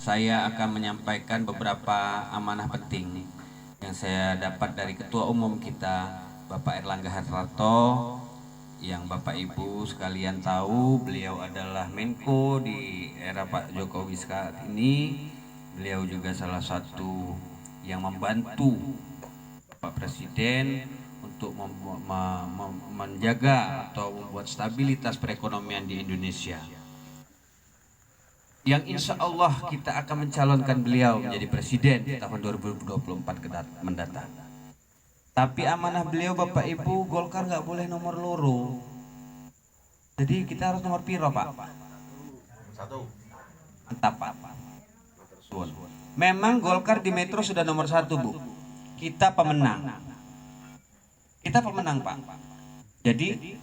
saya akan menyampaikan beberapa amanah penting yang saya dapat dari Ketua Umum kita, Bapak Erlangga Hartarto, yang Bapak Ibu sekalian tahu beliau adalah Menko di era Pak Jokowi saat ini. Beliau juga salah satu yang membantu Pak Presiden untuk menjaga atau membuat stabilitas perekonomian di Indonesia. Yang insya Allah kita akan mencalonkan beliau menjadi presiden di tahun 2024 mendatang. Tapi amanah beliau Bapak Ibu, Golkar nggak boleh nomor loro. Jadi kita harus nomor piro Pak? Satu. Mantap Pak. Memang Golkar di Metro sudah nomor 1 Bu. Kita pemenang. Kita pemenang Pak. Jadi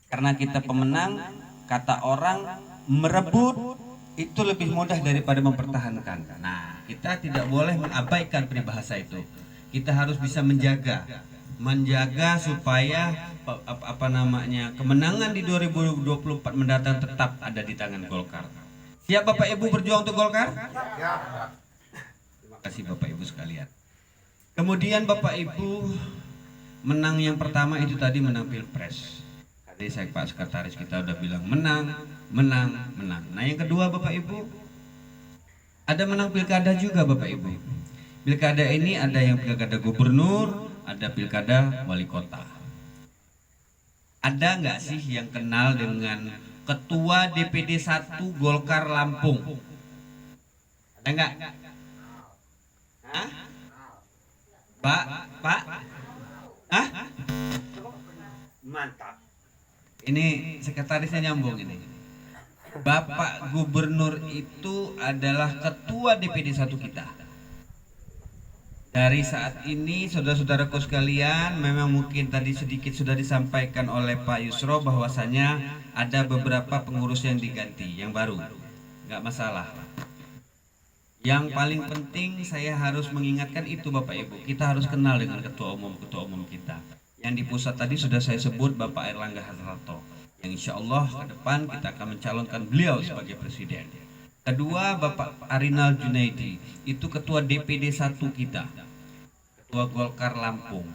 karena kita pemenang, kata orang merebut itu lebih mudah daripada mempertahankan. Nah, kita tidak boleh mengabaikan peribahasa itu. Kita harus bisa menjaga supaya kemenangan di 2024 mendatang tetap ada di tangan Golkar. Siap Bapak Ibu berjuang untuk Golkar? Terima kasih Bapak Ibu sekalian. Kemudian Bapak Ibu, menang yang pertama itu tadi menang Pilpres. Tadi saya Pak Sekretaris kita udah bilang menang. Nah yang kedua Bapak Ibu, ada menang pilkada juga Bapak Ibu. Pilkada ini ada yang pilkada gubernur, ada pilkada wali kota. Ada nggak sih yang kenal dengan Ketua DPD 1 Golkar Lampung? Ada nggak? Hah? Pak? Hah? Mantap. Ini sekretarisnya nyambung ini. Bapak Gubernur itu adalah Ketua DPD 1 kita. Dari saat ini saudara-saudaraku sekalian, memang mungkin tadi sedikit sudah disampaikan oleh Pak Yusro bahwasanya ada beberapa pengurus yang diganti, yang baru. Nggak masalah. Yang paling penting saya harus mengingatkan itu Bapak Ibu, kita harus kenal dengan ketua umum kita. Yang di pusat tadi sudah saya sebut Bapak Erlangga Hartarto, yang insya Allah ke depan kita akan mencalonkan beliau sebagai presiden. Kedua Bapak Arinal Junaidi, itu ketua DPD 1 kita, ketua Golkar Lampung,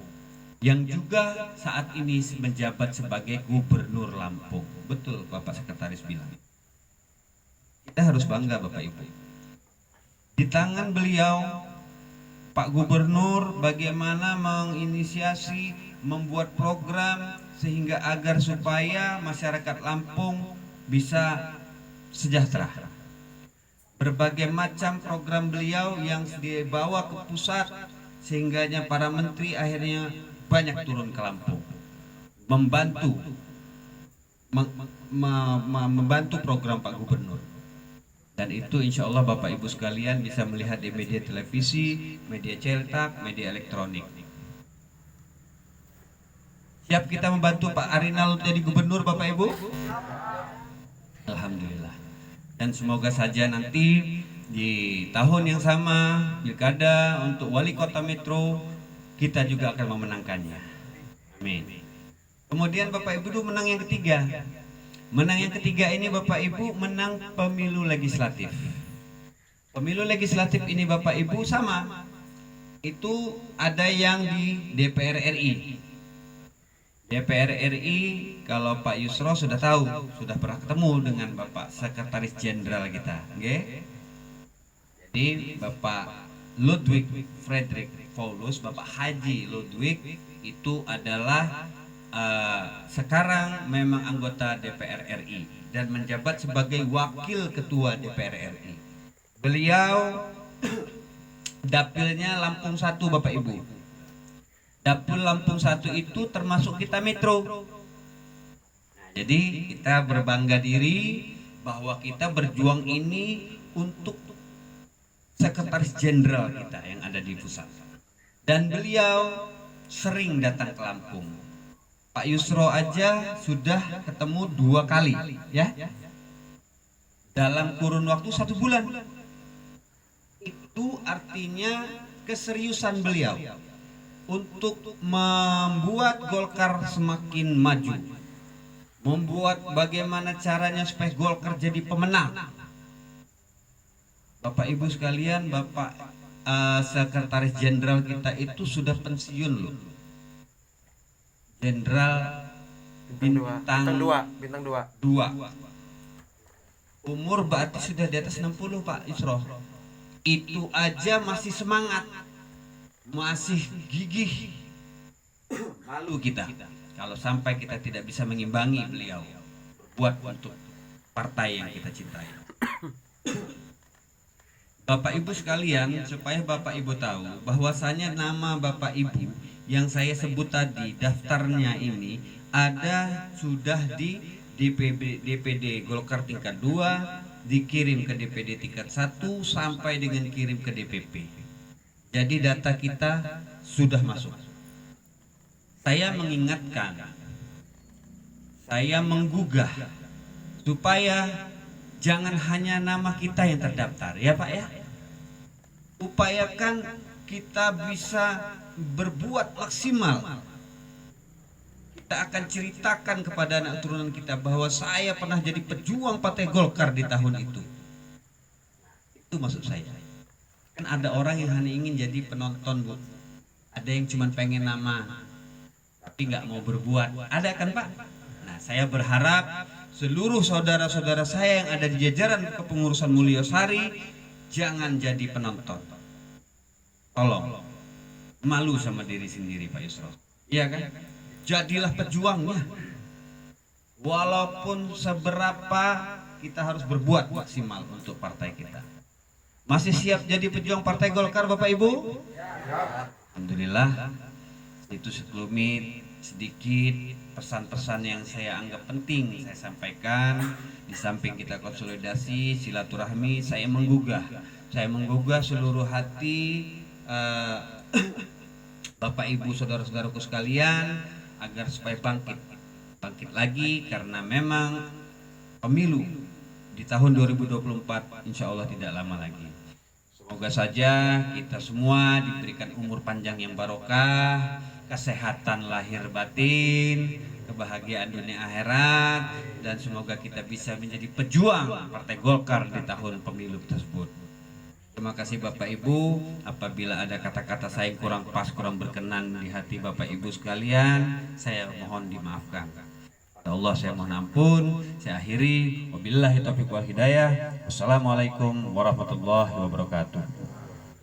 yang juga saat ini menjabat sebagai gubernur Lampung. Betul Bapak Sekretaris bilang. Kita harus bangga Bapak Ibu. Di tangan beliau Pak Gubernur bagaimana menginisiasi, membuat program sehingga agar supaya masyarakat Lampung bisa sejahtera. Berbagai macam program beliau yang dibawa ke pusat sehingganya para menteri akhirnya banyak turun ke Lampung membantu membantu program Pak Gubernur. Dan itu insya Allah Bapak Ibu sekalian bisa melihat di media televisi, media cetak, media elektronik. Siap kita membantu Pak Arinal jadi gubernur Bapak Ibu? Alhamdulillah. Dan semoga saja nanti di tahun yang sama pilkada untuk wali kota Metro kita juga akan memenangkannya. Amin. Kemudian Bapak Ibu itu menang yang ketiga. Menang yang ketiga ini Bapak Ibu menang pemilu legislatif. Pemilu legislatif ini Bapak Ibu sama. Itu ada yang di DPR RI. DPR RI kalau Pak Yusro sudah tahu, sudah pernah ketemu dengan Bapak Sekretaris Jenderal kita. Okay? Jadi Bapak Ludwig Frederick Paulus, Bapak Haji Ludwig itu adalah sekarang memang anggota DPR RI dan menjabat sebagai wakil ketua DPR RI. Beliau dapilnya Lampung 1 Bapak Ibu. Dapil Lampung 1 itu termasuk kita Metro. Jadi kita berbangga diri bahwa kita berjuang ini untuk Sekretaris Jenderal kita yang ada di pusat. Dan beliau sering datang ke Lampung. Pak Yusro aja sudah ketemu 2 kali ya dalam kurun waktu 1 bulan. Itu artinya keseriusan beliau untuk membuat Golkar semakin maju, membuat bagaimana caranya supaya Golkar jadi pemenang. Bapak Ibu sekalian, Bapak Sekretaris Jenderal kita itu sudah pensiun loh. Jenderal bintang 2. Umur berarti sudah di atas 60 Pak Yusro. Itu aja masih semangat, masih gigih. Malu kita kalau sampai kita tidak bisa mengimbangi beliau buat untuk partai yang kita cintai. Bapak Ibu sekalian, supaya Bapak Ibu tahu bahwasanya nama Bapak Ibu yang saya sebut tadi daftarnya ini ada sudah di DPD Golkar tingkat 2, dikirim ke DPD tingkat 1 sampai dengan kirim ke DPP. Jadi data kita sudah masuk. Saya mengingatkan, saya menggugah supaya jangan hanya nama kita yang terdaftar, ya Pak ya. Upayakan kita bisa berbuat maksimal. Kita akan ceritakan kepada anak turunan kita bahwa saya pernah jadi pejuang Partai Golkar di tahun itu. Itu maksud saya. Kan ada orang yang hanya ingin jadi penonton, Bu. Ada yang cuma pengen nama, tapi nggak mau berbuat. Ada kan Pak? Nah, saya berharap seluruh saudara-saudara saya yang ada di jajaran kepengurusan Mulyosari jangan jadi penonton. Tolong, malu sama diri sendiri Pak Yusro. Iya kan? Jadilah pejuangnya. Walaupun seberapa kita harus berbuat maksimal untuk partai kita. Masih siap jadi pejuang Partai Golkar Bapak Ibu? Alhamdulillah. Itu sekelumit sedikit pesan-pesan yang saya anggap penting saya sampaikan. Di samping kita konsolidasi silaturahmi, saya menggugah seluruh hati Bapak Ibu saudara-saudaraku sekalian agar supaya bangkit lagi, karena memang pemilu di tahun 2024 insya Allah tidak lama lagi. Semoga saja kita semua diberikan umur panjang yang barokah, kesehatan lahir batin, kebahagiaan dunia akhirat, dan semoga kita bisa menjadi pejuang Partai Golkar di tahun pemilu tersebut. Terima kasih Bapak Ibu. Apabila ada kata-kata saya yang kurang pas, kurang berkenan di hati Bapak Ibu sekalian, saya mohon dimaafkan. Allah saya mohon ampun. Saya akhiri. Wabillahi taufiq wal hidayah. Wassalamualaikum warahmatullahi wabarakatuh.